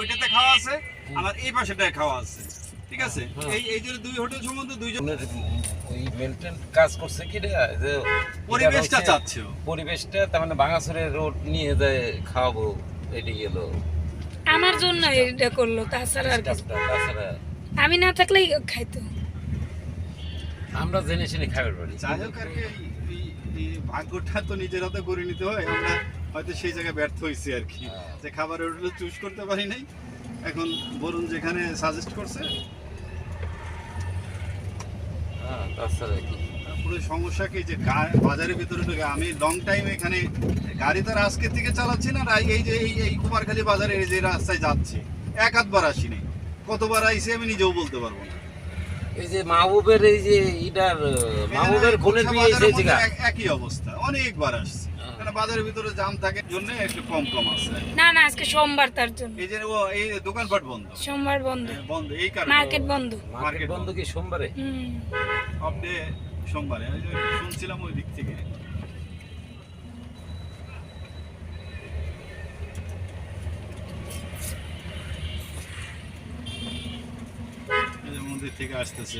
ওইটাতে খাওয়া আছে, আমার এই পাশেটায় খাওয়া আছে, ঠিক আছে। এই যে দুই হোটেল সম্বন্ধে দুইজন ওই মেনটেন কাজ করছে কি রে, যে পরিবেশটা চাচ্ছে ও। পরিবেশটা তার মানে ভাঙাচুরের রোড নিয়ে যায় খাওয়াবো, এটি গেল আমার জন্য এটা করলো, তাছাড়া আর কিছু। তাছাড়া আমি না থাকলেই খাইতো। আমরা জেনে শুনে খাবার পারি। যাই হোক আর কি, এই ভাগ্যটা তো নিজের হাতে করে নিতে হয়। আমরা হয়তো সেই জায়গায় ব্যর্থ হয়েছি আর কি, যে খাবারের হোটেল চুজ করতে পারি নাই। এখন বরুণ যেখানে সাজেস্ট করছে, হ্যাঁ, তাছাড়া কি পুরো সমস্যা কি যে বাজারের ভিতরে ঢুকে আমি লং টাইম এখানে গাড়ি তো আর আজকের থেকে চালাচ্ছি না, এই যে এই কুমারখালী বাজারে এই যে রাস্তায় যাচ্ছি, এক আধবার আসিনি, কতবার আইসি আমি নিজেও বলতে পারবো না। এই যে মাহবুবের এই যে ইটার মাহবুবের বোনের বিয়ে এই বাজারের জায়গা মধ্যে একই অবস্থা, অনেকবার আসছি। কারণ বাজারের ভিতরে জাম থাকে জন্য একটু কম আছে। না না, আজকে সোমবার, তার জন্য এই যে এই দোকানপাট বন্ধ, সোমবার বন্ধ, বন্ধ এই কারণে। মার্কেট বন্ধ। মার্কেট বন্ধ কি সোমবারে? অফ ডে সোমবারে, ওই যে শুনছিলাম ওই দিক থেকে। এই যে মন্দির থেকে আসতেছে